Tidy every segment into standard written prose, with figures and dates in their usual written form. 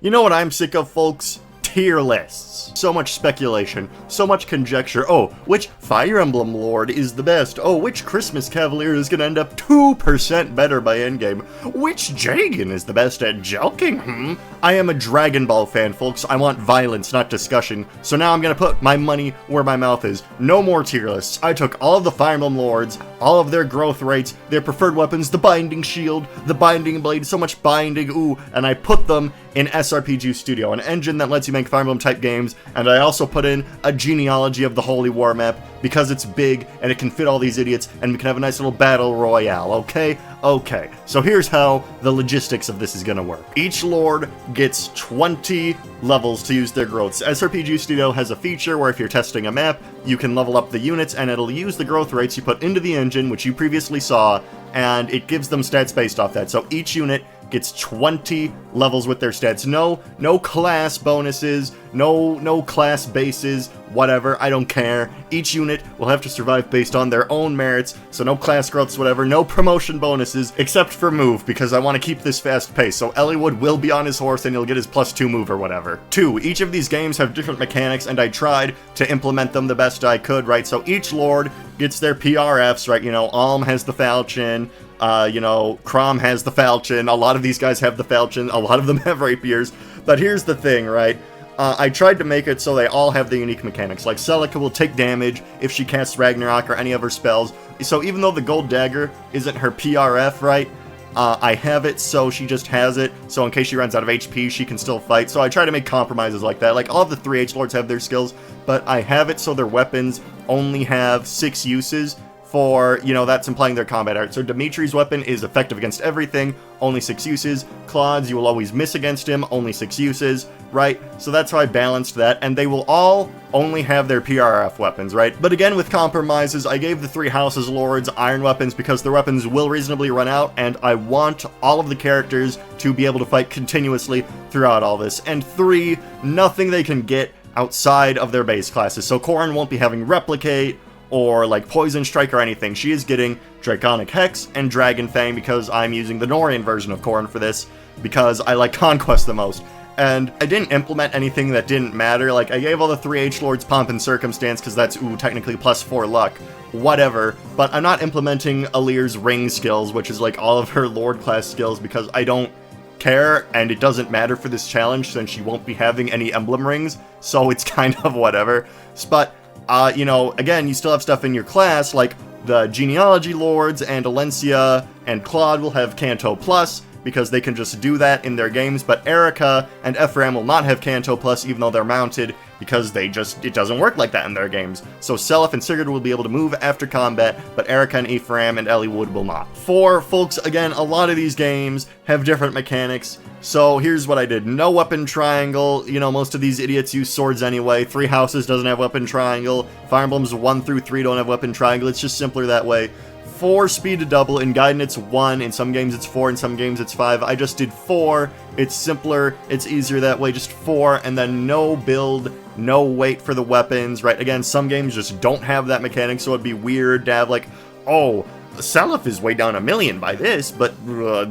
You know what I'm sick of, folks? Tier lists. So much speculation, so much conjecture. Oh, which Fire Emblem Lord is the best? Oh, which Christmas Cavalier is gonna end up 2% better by endgame? Which Jagan is the best at joking? I am a Dragon Ball fan, folks. I want violence, not discussion. So now I'm gonna put my money where my mouth is. No more tier lists. I took all of the Fire Emblem Lords, all of their growth rates, their preferred weapons, the binding shield, the binding blade, so much binding, ooh, and I put them in SRPG Studio, an engine that lets you make Fire Emblem type games, and I also put in a genealogy of the Holy War map because it's big and it can fit all these idiots and we can have a nice little battle royale, okay? Okay, so here's how the logistics of this is gonna work. Each Lord gets 20 levels to use their growths. SRPG Studio has a feature where if you're testing a map, you can level up the units and it'll use the growth rates you put into the engine, which you previously saw, and it gives them stats based off that. So each unit gets 20 levels with their stats. No class bonuses, no class bases, whatever, I don't care. Each unit will have to survive based on their own merits, so no class growths, whatever, no promotion bonuses, except for move, because I want to keep this fast pace, so Eliwood will be on his horse and he'll get his +2 move or whatever. 2, each of these games have different mechanics, and I tried to implement them the best I could, right? So each Lord gets their PRFs, right? You know, Alm has the Falchion, Crom has the Falchion, a lot of these guys have the Falchion, a lot of them have rapiers, but here's the thing, right? I tried to make it so they all have the unique mechanics, like Celica will take damage if she casts Ragnarok or any of her spells, so even though the Gold Dagger isn't her PRF, right, I have it so she just has it, so in case she runs out of HP, she can still fight, so I try to make compromises like that. Like, all of the 3H Lords have their skills, but I have it so their weapons only have 6 uses, for, that's implying their combat art. So Dimitri's weapon is effective against everything, only 6 uses. Claude's, you will always miss against him, only 6 uses, right? So that's how I balanced that, and they will all only have their PRF weapons, right? But again, with compromises, I gave the 3 Houses Lords iron weapons because their weapons will reasonably run out, and I want all of the characters to be able to fight continuously throughout all this. And 3, nothing they can get outside of their base classes. So Corrin won't be having Replicate, or like Poison Strike or anything. She is getting Draconic Hex and Dragon Fang because I'm using the Norian version of Corrin for this, because I like Conquest the most. And I didn't implement anything that didn't matter. Like, I gave all the 3H Lords Pomp and Circumstance because that's, technically +4 luck. Whatever. But I'm not implementing Alir's ring skills, which is like all of her Lord class skills, because I don't care, and it doesn't matter for this challenge since she won't be having any emblem rings, so it's kind of whatever. But again, you still have stuff in your class, like the Genealogy Lords and Alencia and Claude will have Canto Plus, because they can just do that in their games, but Erica and Ephraim will not have Canto Plus, even though they're mounted, because it doesn't work like that in their games. So Seliph and Sigurd will be able to move after combat, but Erica and Ephraim and Eliwood will not. 4, folks, again, a lot of these games have different mechanics, so here's what I did. No weapon triangle, most of these idiots use swords anyway. 3 Houses doesn't have weapon triangle. Fire Emblems 1 through 3 don't have weapon triangle, it's just simpler that way. 4 speed to double, in Gaiden it's 1, in some games it's 4, in some games it's 5, I just did 4, it's simpler, it's easier that way, just 4, and then no build, no wait for the weapons, right? Again, some games just don't have that mechanic, so it'd be weird to have like, oh, Seliph is way down 1,000,000 by this, but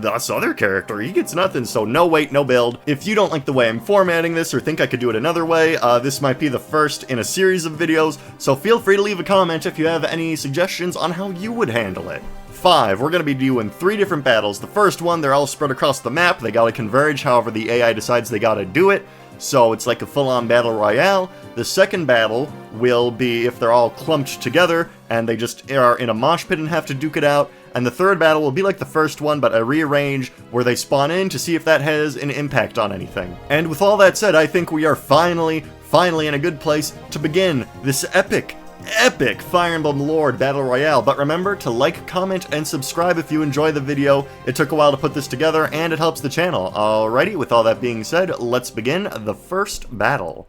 this other character, he gets nothing, so no wait, no build. If you don't like the way I'm formatting this or think I could do it another way, this might be the first in a series of videos, so feel free to leave a comment if you have any suggestions on how you would handle it. 5, we're going to be doing 3 different battles. The first one, they're all spread across the map, they gotta converge, however the AI decides they gotta do it. So it's like a full-on battle royale. The second battle will be if they're all clumped together and they just are in a mosh pit and have to duke it out. And the third battle will be like the first one, but a rearrange where they spawn in to see if that has an impact on anything. And with all that said, I think we are finally in a good place to begin this epic Fire Emblem Lord Battle Royale. But remember to like, comment, and subscribe if you enjoy the video. It took a while to put this together, and it helps the channel. Alrighty, with all that being said, let's begin the first battle.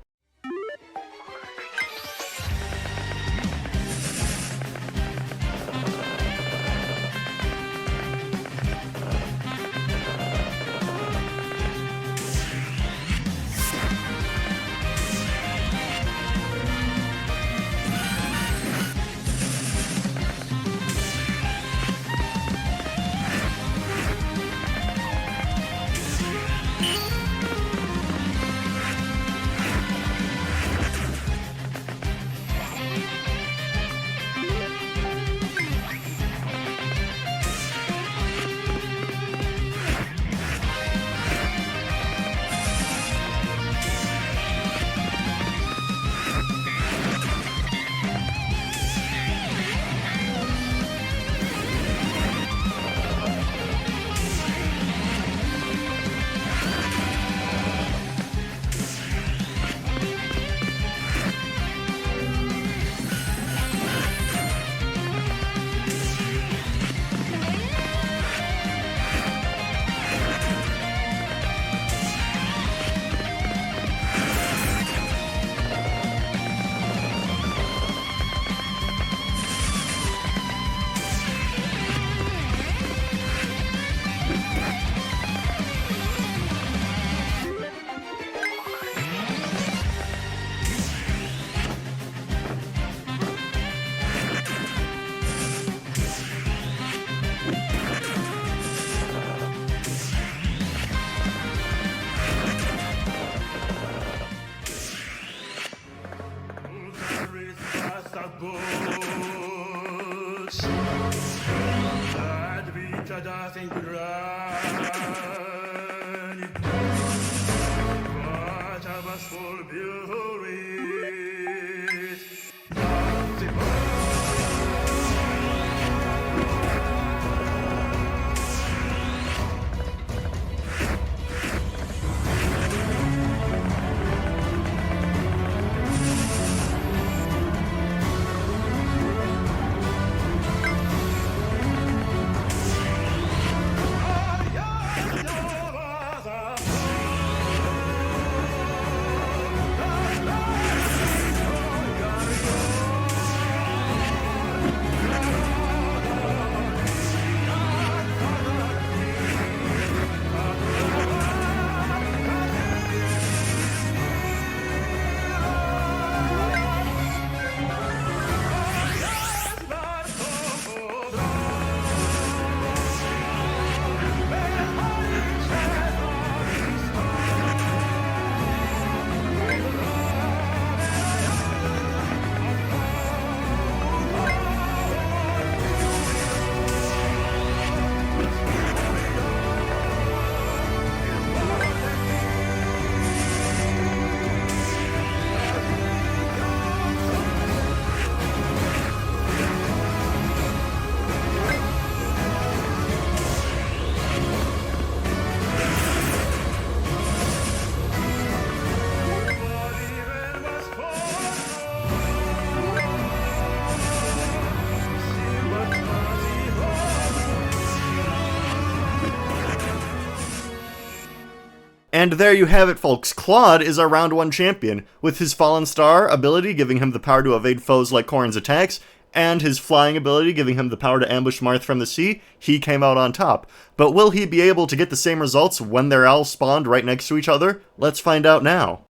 And there you have it, folks. Claude is our round 1 champion, with his Fallen Star ability giving him the power to evade foes like Corrin's attacks, and his flying ability giving him the power to ambush Marth from the sea. He came out on top. But will he be able to get the same results when they're all spawned right next to each other? Let's find out now.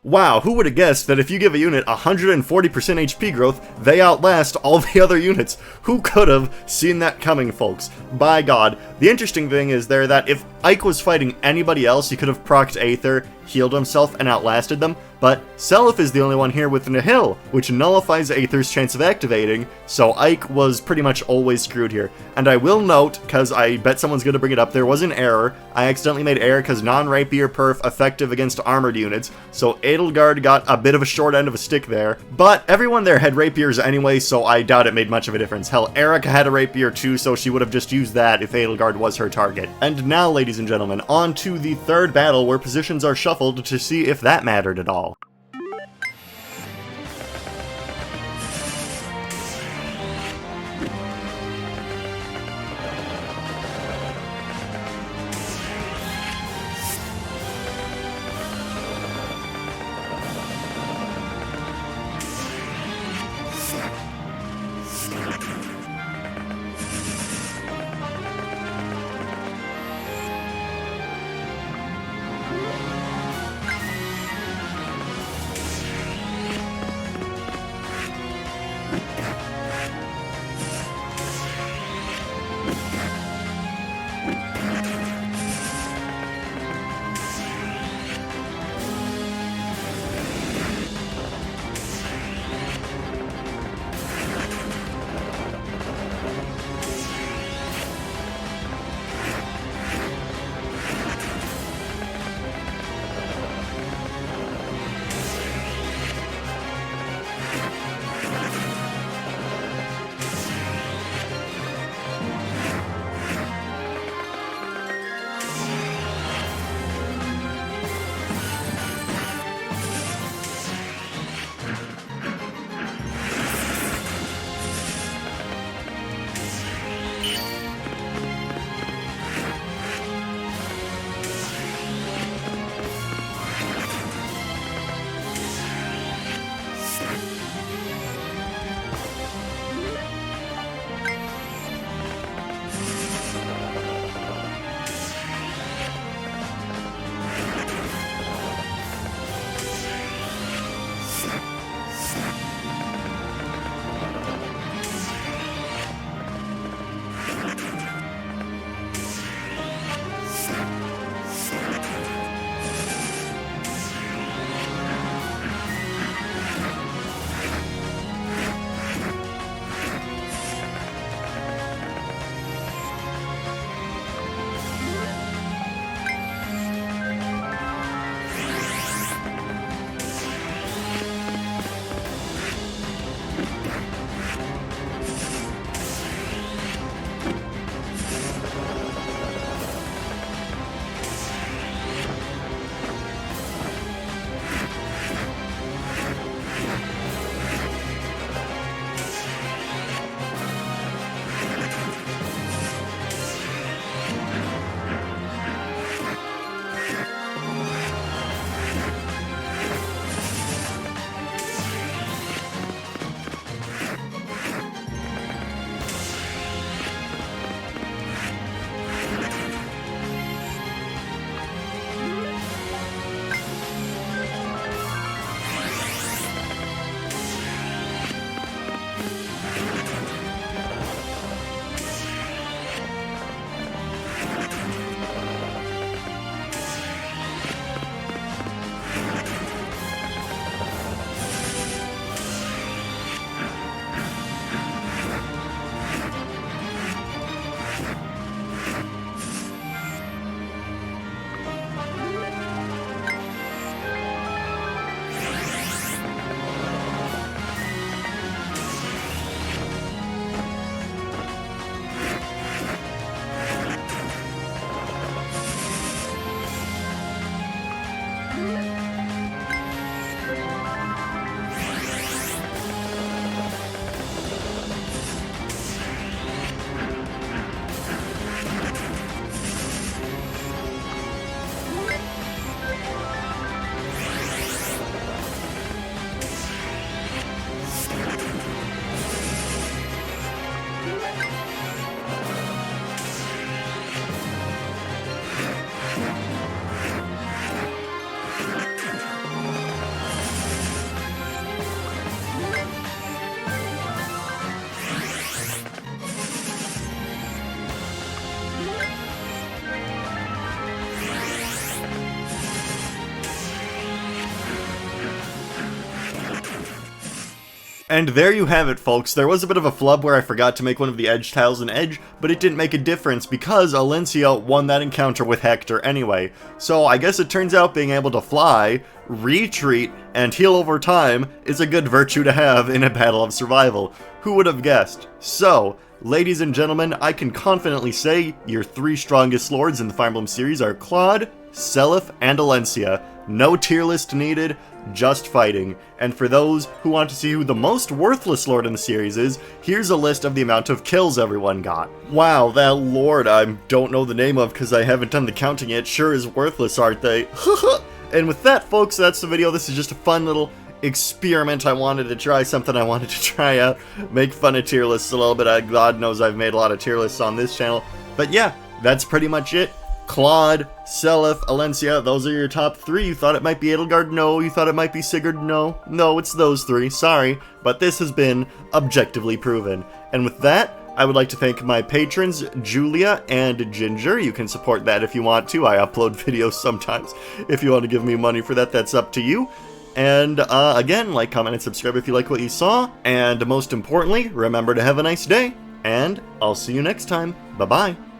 Wow, who would have guessed that if you give a unit 140% HP growth, they outlast all the other units? Who could have seen that coming, folks? By God. The interesting thing is that if Ike was fighting anybody else, he could have procced Aether, healed himself, and outlasted them, but Seliph is the only one here with Nihil, which nullifies Aether's chance of activating, so Ike was pretty much always screwed here. And I will note, because I bet someone's going to bring it up, there was an error. I accidentally made error because non-rapier perf effective against armored units, so Edelgard got a bit of a short end of a stick there. But everyone there had rapiers anyway, so I doubt it made much of a difference. Hell, Erica had a rapier too, so she would have just used that if Edelgard was her target. And now, ladies and gentlemen, on to the third battle where positions are shuffled to see if that mattered at all. And there you have it, folks. There was a bit of a flub where I forgot to make one of the edge tiles an edge, but it didn't make a difference because Alencia won that encounter with Hector anyway. So I guess it turns out being able to fly, retreat, and heal over time is a good virtue to have in a battle of survival. Who would have guessed? So, ladies and gentlemen, I can confidently say your 3 strongest lords in the Fire Emblem series are Claude, Seliph, and Alencia. No tier list needed, just fighting. And for those who want to see who the most worthless lord in the series is, here's a list of the amount of kills everyone got. Wow, that lord I don't know the name of because I haven't done the counting yet sure is worthless, aren't they? And with that, folks, that's the video. This is just a fun little experiment. I wanted to try something I wanted to try out. Make fun of tier lists a little bit. God knows I've made a lot of tier lists on this channel. But yeah, that's pretty much it. Claude, Seliph, Alencia, those are your top 3. You thought it might be Edelgard? No. You thought it might be Sigurd? No. No, it's those 3. Sorry. But this has been objectively proven. And with that, I would like to thank my patrons, Julia and Ginger. You can support that if you want to. I upload videos sometimes. If you want to give me money for that, that's up to you. And again, like, comment, and subscribe if you like what you saw. And most importantly, remember to have a nice day. And I'll see you next time. Bye-bye.